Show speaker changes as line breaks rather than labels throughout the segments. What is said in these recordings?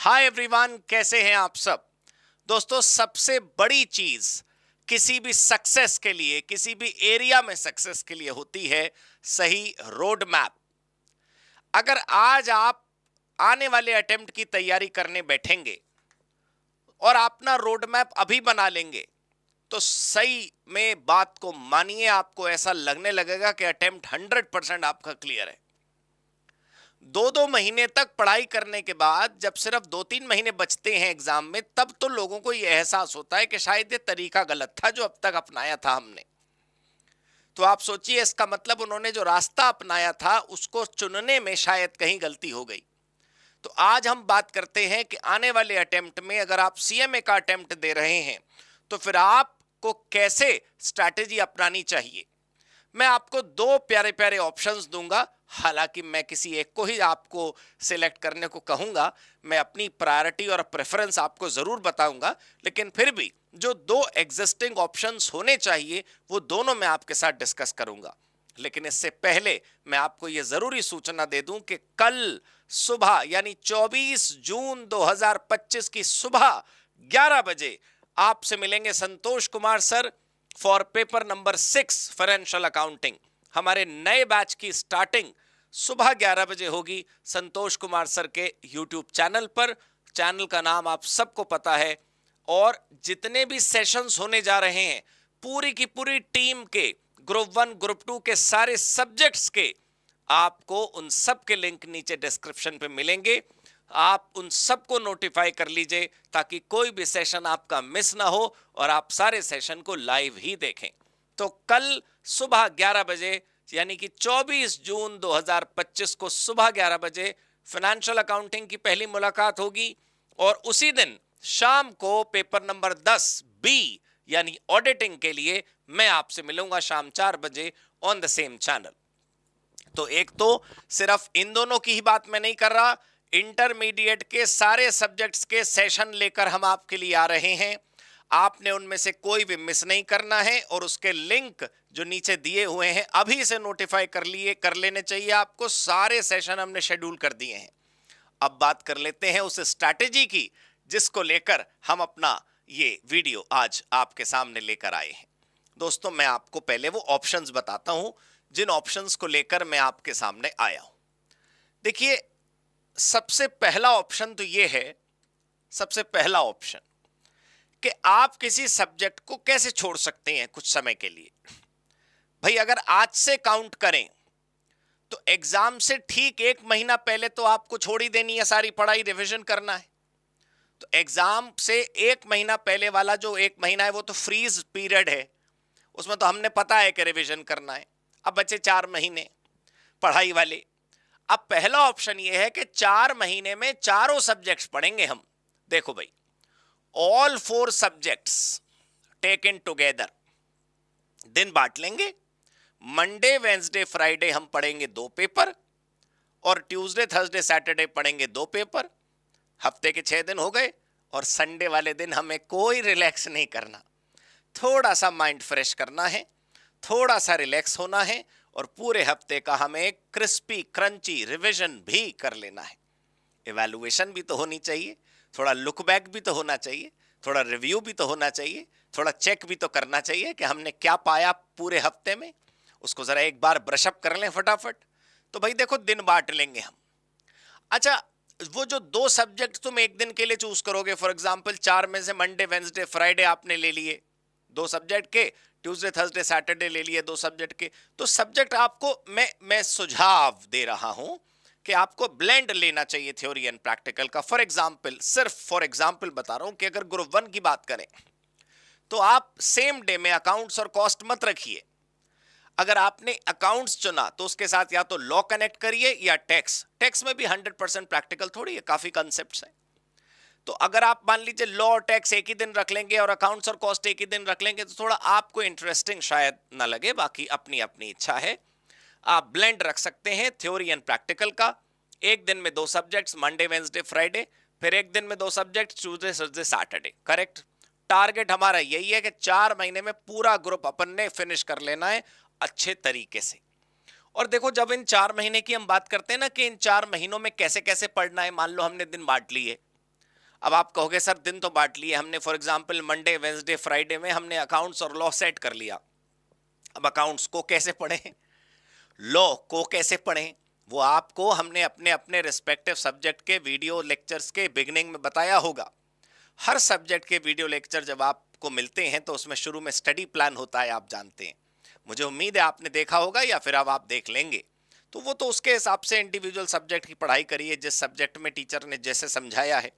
Hi everyone, कैसे हैं आप सब। दोस्तों, सबसे बड़ी चीज किसी भी सक्सेस के लिए, किसी भी एरिया में सक्सेस के लिए होती है सही रोड मैप। अगर आज आप आने वाले अटेम्प्ट की तैयारी करने बैठेंगे और अपना रोड मैप अभी बना लेंगे तो सही में बात को मानिए, आपको ऐसा लगने लगेगा कि अटेम्प्ट 100% आपका क्लियर है। 2-2 महीने तक पढ़ाई करने के बाद जब सिर्फ 2-3 महीने बचते हैं एग्जाम में, तब तो लोगों को यह एहसास होता है कि शायद ये तरीका गलत था जो अब तक अपनाया था हमने। तो आप सोचिए, इसका मतलब उन्होंने जो रास्ता अपनाया था उसको चुनने में शायद कहीं गलती हो गई। तो आज हम बात करते हैं कि आने वाले अटेम्प्ट में अगर आप सीएमए का अटेम्प्ट दे रहे हैं तो फिर आपको कैसे स्ट्रैटेजी अपनानी चाहिए। मैं आपको दो प्यारे प्यारे ऑप्शंस दूंगा। हालांकि मैं किसी एक को ही आपको सिलेक्ट करने को कहूंगा, मैं अपनी प्रायोरिटी और प्रेफरेंस आपको जरूर बताऊंगा, लेकिन फिर भी जो दो एग्जिस्टिंग ऑप्शंस होने चाहिए वो दोनों मैं आपके साथ डिस्कस करूंगा। लेकिन इससे पहले मैं आपको यह जरूरी सूचना दे दूं कि कल सुबह यानी 24 जून 2025 की सुबह 11 बजे आपसे मिलेंगे Santosh Kumar sir for paper number 6 financial accounting. हमारे नए बैच की स्टार्टिंग सुबह 11 बजे होगी संतोष कुमार सर के यूट्यूब चैनल पर। चैनल का नाम आप सबको पता है। और जितने भी सेशंस होने जा रहे हैं, पूरी की पूरी टीम के ग्रुप 1 ग्रुप 2 के सारे सब्जेक्ट्स के आपको उन सब के लिंक नीचे डिस्क्रिप्शन पे मिलेंगे। आप उन सबको नोटिफाई कर लीजिए ताकि कोई भी सेशन आपका मिस ना हो और आप सारे सेशन को लाइव ही देखें। तो कल सुबह 11 बजे यानी कि 24 जून 2025 को सुबह 11 बजे फाइनेंशियल अकाउंटिंग की पहली मुलाकात होगी और उसी दिन शाम को पेपर नंबर 10 बी यानी ऑडिटिंग के लिए मैं आपसे मिलूंगा शाम 4 बजे ऑन द सेम चैनल। तो एक तो सिर्फ इन दोनों की ही बात मैं नहीं कर रहा, इंटरमीडिएट के सारे सब्जेक्ट्स के सेशन लेकर हम आपके लिए आ रहे हैं। आपने उनमें से कोई भी मिस नहीं करना है और उसके लिंक जो नीचे दिए हुए हैं अभी से नोटिफाई कर लेने चाहिए आपको। सारे सेशन हमने शेड्यूल कर दिए हैं। अब बात कर लेते हैं उस स्ट्रैटेजी की जिसको लेकर हम अपना ये वीडियो आज आपके सामने लेकर आए हैं। दोस्तों, मैं आपको पहले वो ऑप्शंस बताता हूं जिन ऑप्शंस को लेकर मैं आपके सामने आया हूं। देखिए, सबसे पहला ऑप्शन तो ये है, सबसे पहला ऑप्शन कि आप किसी सब्जेक्ट को कैसे छोड़ सकते हैं कुछ समय के लिए। भाई, अगर आज से काउंट करें तो एग्जाम से ठीक 1 महीना पहले तो आपको छोड़ ही देनी है सारी पढ़ाई, रिवीजन करना है। तो एग्जाम से 1 महीना पहले वाला जो 1 महीना है वो तो फ्रीज पीरियड है, उसमें तो हमने पता है कि रिवीजन करना है। अब बचे 4 महीने पढ़ाई वाले। अब पहला ऑप्शन ये है कि 4 महीने में चारों सब्जेक्ट्स पढ़ेंगे हम। देखो भाई, ऑल 4 सब्जेक्ट्स टेकन टुगेदर, दिन बांट लेंगे। मंडे वेंसडे फ्राइडे हम पढ़ेंगे 2 पेपर और ट्यूसडे थर्सडे सैटरडे पढ़ेंगे 2 पेपर। हफ्ते के 6 दिन हो गए और संडे वाले दिन हमें कोई रिलैक्स नहीं करना, थोड़ा सा माइंड फ्रेश करना है, थोड़ा सा रिलैक्स होना है और पूरे हफ्ते का हमें क्रिस्पी क्रंची रिवीजन भी कर लेना है। इवैल्यूएशन भी तो होनी चाहिए, थोड़ा लुक बैक भी तो होना चाहिए, थोड़ा रिव्यू भी तो होना चाहिए, थोड़ा चेक भी तो करना चाहिए कि हमने क्या पाया पूरे हफ्ते में। उसको जरा एक बार ब्रशअप कर लें फटाफट। तो भाई देखो, दिन बांट लेंगे हम। अच्छा, वो जो 2 सब्जेक्ट तुम एक दिन के लिए चूज करोगे, फॉर एग्जाम्पल 4 में से मंडे वेंसडे फ्राइडे आपने ले लिए 2 सब्जेक्ट के, ट्यूसडे थर्सडे सैटरडे ले लिए 2 सब्जेक्ट के। तो सब्जेक्ट आपको मैं सुझाव दे रहा हूं कि आपको ब्लेंड लेना चाहिए थ्योरी एंड प्रैक्टिकल का। फॉर एग्जाम्पल, सिर्फ फॉर एग्जाम्पल बता रहा हूं कि अगर ग्रुप 1 की बात करें तो आप सेम डे में अकाउंट्स और कॉस्ट मत रखिए। अगर आपने अकाउंट्स चुना तो उसके साथ या तो लॉ कनेक्ट करिए या टैक्स। टैक्स में भी 100% प्रैक्टिकल थोड़ी है, काफी कॉन्सेप्ट्स हैं। तो अगर आप मान लीजिए लॉ और टैक्स एक ही दिन रख लेंगे और अकाउंट्स और कॉस्ट एक ही दिन रख लेंगे तो थोड़ा आपको इंटरेस्टिंग शायद ना लगे, बाकी अपनी अपनी इच्छा है। आप ब्लेंड रख सकते हैं थ्योरी एंड प्रैक्टिकल का। एक दिन में 2 सब्जेक्ट्स मंडे वेंसडे फ्राइडे, फिर एक दिन में 2 subject Tuesday Thursday Saturday. Correct. Target हमारा यही है कि 4 महीने में पूरा ग्रुप अपन ने फिनिश कर लेना है अच्छे तरीके से। और देखो, जब इन 4 महीने की हम बात करते हैं ना कि इन 4 महीनों में कैसे कैसे पढ़ना है, मान लो हमने दिन बांट लिए अब आप कहोगे सर दिन तो बांट लिए हमने, for example Monday Wednesday Friday में हमने अकाउंट्स और लॉ सेट कर लिया। अब अकाउंट्स को कैसे पढ़ें, लॉ को कैसे पढ़ें, वो आपको हमने अपने अपने रिस्पेक्टिव सब्जेक्ट के वीडियो लेक्चर्स के बिगिनिंग में बताया होगा। हर सब्जेक्ट के वीडियो लेक्चर जब आपको मिलते हैं तो उसमें शुरू में स्टडी प्लान होता है, आप जानते हैं। मुझे उम्मीद है आपने देखा होगा या फिर अब आप देख लेंगे। तो वो तो उसके हिसाब से इंडिविजुअल सब्जेक्ट की पढ़ाई करिए, जिस सब्जेक्ट में टीचर ने जैसे समझाया है।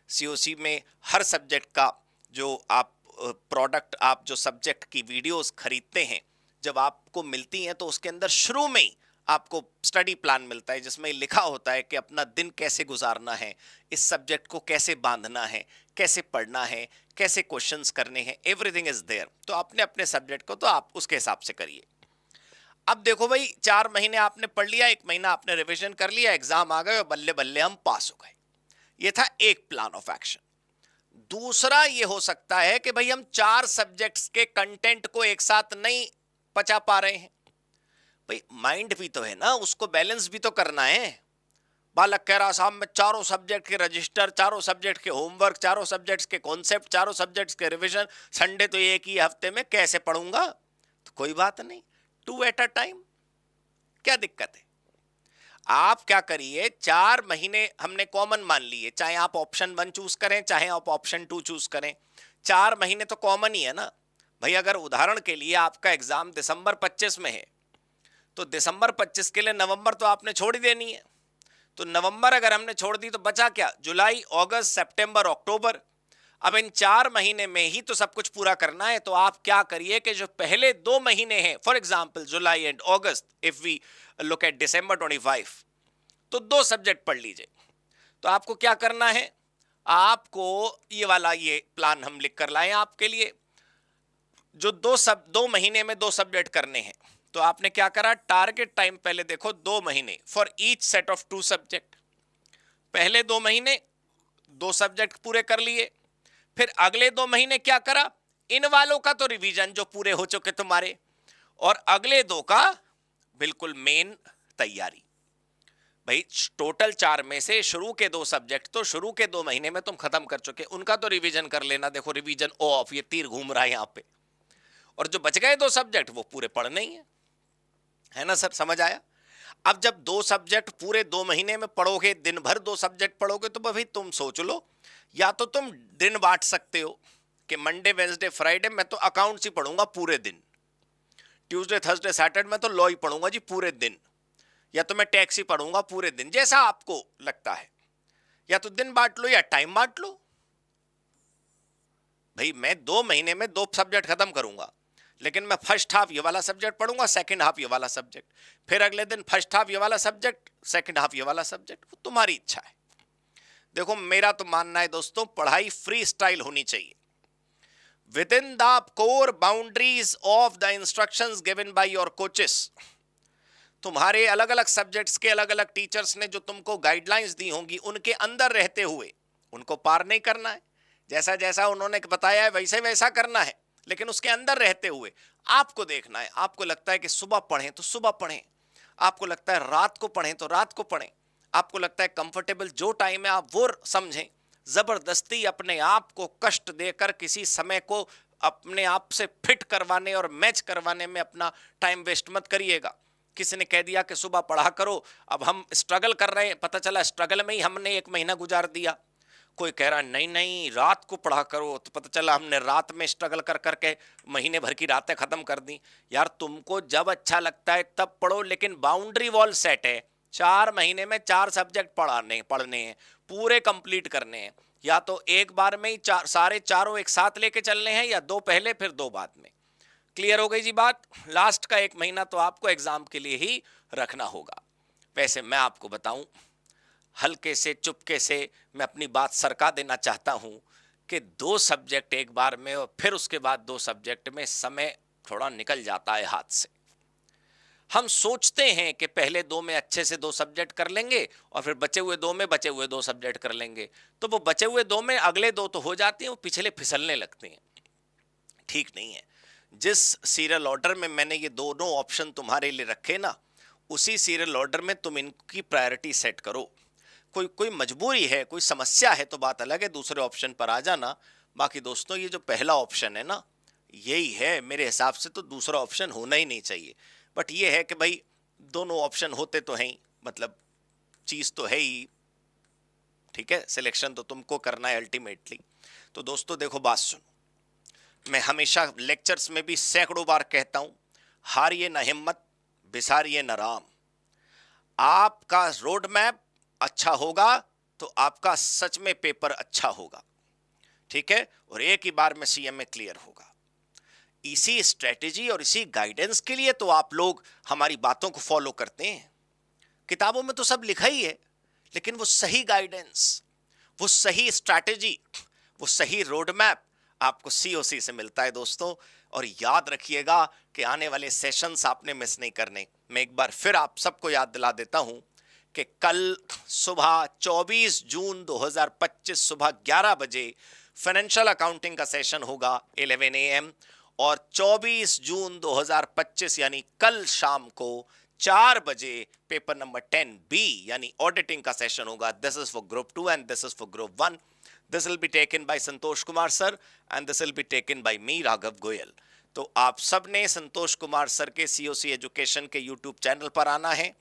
सीओसी में हर सब्जेक्ट का जो आप प्रोडक्ट, आप जो सब्जेक्ट की वीडियोस खरीदते हैं, जब आपको मिलती हैं तो उसके अंदर शुरू में ही आपको स्टडी प्लान मिलता है, जिसमें लिखा होता है कि अपना दिन कैसे गुजारना है, इस सब्जेक्ट को कैसे बांधना है, कैसे पढ़ना है, कैसे क्वेश्चंस करने हैं, एवरीथिंग इज देयर। तो अपने अपने सब्जेक्ट को तो आप उसके हिसाब से करिए। अब देखो भाई, 4 महीने आपने पढ़ लिया, 1 महीना आपने रिवीजन कर लिया, एग्जाम आ गए और बल्ले बल्ले हम पास हो गए। ये था एक प्लान ऑफ एक्शन। दूसरा ये हो सकता है कि भाई हम 4 सब्जेक्ट्स के कंटेंट को एक साथ नहीं पचा पा रहे हैं। भाई माइंड भी तो है ना, उसको बैलेंस भी तो करना है। बालक कह रहा साहब मैं चारों सब्जेक्ट के रजिस्टर, चारों सब्जेक्ट के होमवर्क, चारों सब्जेक्ट्स के कॉन्सेप्ट, चारों सब्जेक्ट्स के रिवीजन, संडे तो एक ही हफ्ते में कैसे पढ़ूंगा। तो कोई बात नहीं, 2 एट अ टाइम, क्या दिक्कत है। आप क्या करिए, 4 महीने हमने कॉमन मान लिए, चाहे आप ऑप्शन 1 चूज करें चाहे आप ऑप्शन 2 चूज करें, 4 महीने तो कॉमन ही है ना भाई। अगर उदाहरण के लिए आपका एग्जाम दिसंबर 25 में है तो दिसंबर 25 के लिए नवंबर तो आपने छोड़ ही देनी है। तो नवंबर अगर हमने छोड़ दी तो बचा क्या, जुलाई अगस्त सितंबर अक्टूबर। अब इन 4 महीने में ही तो सब कुछ पूरा करना है। तो आप क्या करिए कि जो पहले 2 महीने हैं, for example July and August, if we look at December 25, तो 2 सब्जेक्ट पढ़ लीजिए। तो आपको क्या करना है, आपको ये वाला ये प्लान हम लिख कर लाए आपके लिए। जो 2 महीने में 2 सब्जेक्ट करने हैं, तो आपने क्या करा, टारगेट टाइम पहले देखो 2 महीने for each set of 2 subject. पहले 2 महीने 2 सब्जेक्ट पूरे कर लिए। फिर अगले 2 महीने क्या करा, इन वालों का तो रिवीजन जो पूरे हो चुके तुम्हारे, और अगले 2 का बिल्कुल मेन तैयारी। भाई टोटल 4 में से शुरू के 2 सब्जेक्ट तो शुरू के 2 महीने में तुम खत्म कर चुके, उनका तो रिवीजन कर लेना। देखो रिवीजन ऑफ, ये तीर घूम रहा है यहां पे। और जो बच गए 2 सब्जेक्ट वो पूरे पढ़ने ही है ना सर, समझ आया। अब जब 2 सब्जेक्ट पूरे 2 महीने में पढ़ोगे, दिन भर 2 सब्जेक्ट पढ़ोगे, तो भाई तुम सोच लो, या तो तुम दिन बांट सकते हो कि मंडे वेंसडे फ्राइडे मैं तो अकाउंट्स ही पढ़ूंगा पूरे दिन, ट्यूसडे थर्सडे सैटरडे मैं तो लॉ ही पढ़ूंगा जी पूरे दिन, या तो मैं टैक्स ही पढ़ूंगा पूरे दिन, जैसा आपको लगता है। या तो दिन बांट लो या टाइम बांट लो। भाई मैं 2 महीने में 2 सब्जेक्ट खत्म करूंगा, लेकिन मैं फर्स्ट हाफ ये वाला सब्जेक्ट पढ़ूंगा, सेकंड हाफ ये वाला सब्जेक्ट, फिर अगले दिन फर्स्ट हाफ ये वाला सब्जेक्ट, सेकंड हाफ ये वाला सब्जेक्ट, वो तुम्हारी इच्छा है। देखो मेरा तो मानना है दोस्तों, पढ़ाई फ्री स्टाइल होनी चाहिए, with in the core boundaries of the instructions given by your coaches. तुम्हारे अलग अलग सब्जेक्ट्स के अलग अलग टीचर्स ने जो तुमको गाइडलाइंस दी होंगी, उनके अंदर रहते हुए उनको पार नहीं करना है। जैसा जैसा उन्होंने बताया है वैसे वैसा करना है, लेकिन उसके अंदर रहते हुए आपको देखना है। आपको लगता है कि सुबह पढ़ें तो सुबह पढ़ें, आपको लगता है रात को पढ़ें तो रात को पढ़ें, आपको लगता है कंफर्टेबल जो टाइम है आप वो समझें। जबरदस्ती अपने आप को कष्ट देकर किसी समय को अपने आप से फिट करवाने और मैच करवाने में अपना टाइम वेस्ट मत करिएगा। किसी ने कह दिया कि सुबह पढ़ा करो, अब हम स्ट्रगल कर रहे हैं, पता चला स्ट्रगल में ही हमने 1 महीना गुजार दिया। कोई कह रहा नहीं नहीं रात को पढ़ा करो, तो पता चला हमने रात में स्ट्रगल कर करके महीने भर की रातें खत्म कर दी। यार तुमको जब अच्छा लगता है तब पढ़ो, लेकिन बाउंड्री वॉल सेट है। 4 महीने में 4 सब्जेक्ट पढ़ने हैं, पूरे कंप्लीट करने हैं। या तो एक बार में ही सारे चारों एक साथ लेके चलने हैं, या 2 पहले फिर 2 बाद में। क्लियर हो गई जी बात। लास्ट का 1 महीना तो आपको एग्जाम के लिए ही रखना होगा। वैसे मैं आपको बताऊं, हल्के से चुपके से मैं अपनी बात सरका देना चाहता हूं कि 2 सब्जेक्ट एक बार में और फिर उसके बाद 2 सब्जेक्ट में समय थोड़ा निकल जाता है हाथ से। हम सोचते हैं कि पहले 2 में अच्छे से 2 सब्जेक्ट कर लेंगे और फिर बचे हुए 2 में बचे हुए 2 सब्जेक्ट कर लेंगे, तो वो बचे हुए 2 में अगले 2 तो हो जाते हैं, वो पिछले फिसलने लगते हैं। ठीक नहीं है। जिस सीरियल ऑर्डर में मैंने ये दोनों ऑप्शन तुम्हारे लिए रखे ना, उसी सीरियल ऑर्डर में तुम इनकी प्रायोरिटी सेट करो। कोई कोई मजबूरी है, कोई समस्या है तो बात अलग है, दूसरे ऑप्शन पर आ जाना। बाकी दोस्तों ये जो पहला ऑप्शन है ना, यही है मेरे हिसाब से, तो दूसरा ऑप्शन होना ही नहीं चाहिए। बट ये है कि भाई दोनों ऑप्शन होते तो हैं ही, मतलब चीज़ तो है ही, ठीक है, सिलेक्शन तो तुमको करना है अल्टीमेटली। तो दोस्तों देखो बात सुनो, मैं हमेशा लेक्चर्स में भी सैकड़ों बार कहता हूं, हारिए न हिम्मत, बिसारिए न राम। आपका रोड मैप अच्छा होगा तो आपका सच में पेपर अच्छा होगा, ठीक है, और एक ही बार में सीएमए क्लियर होगा। इसी स्ट्रेटेजी और इसी गाइडेंस के लिए तो आप लोग हमारी बातों को फॉलो करते हैं। किताबों में तो सब लिखा ही है, लेकिन वो सही गाइडेंस, वो सही स्ट्रैटेजी, वो सही रोड मैप आपको सीओसी से मिलता है दोस्तों। और याद रखिएगा कि आने वाले सेशंस आपने मिस नहीं करने। मैं एक बार फिर आप सबको याद दिला देता हूं कि कल सुबह 24 जून 2025 सुबह 11 बजे फाइनेंशियल अकाउंटिंग का सेशन होगा 11 AM, और 24 जून 2025 यानी कल शाम को 4 बजे पेपर नंबर 10B यानी ऑडिटिंग का सेशन होगा। This is for group 2 and this is for group 1। This will be taken by Santosh Kumar sir and this will be taken by me Raghav Goyal. तो आप सब ने संतोष कुमार सर के सीओसी एजुकेशन के यूट्यूब चैनल पर आना है,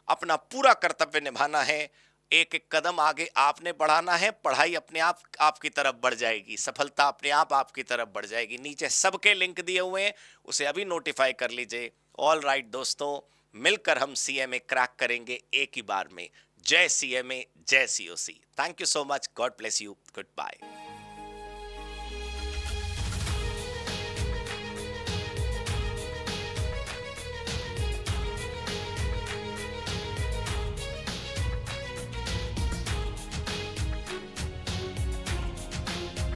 अपना पूरा कर्तव्य निभाना है, एक एक कदम आगे आपने बढ़ाना है। पढ़ाई अपने आप आपकी तरफ बढ़ जाएगी, सफलता अपने आप आपकी तरफ बढ़ जाएगी। नीचे सबके लिंक दिए हुए हैं, उसे अभी नोटिफाई कर लीजिए। ऑल राइट दोस्तों, मिलकर हम सीएमए क्रैक करेंगे एक ही बार में। जय सीएमए, जय COC. Thank you so much, God bless you, good bye.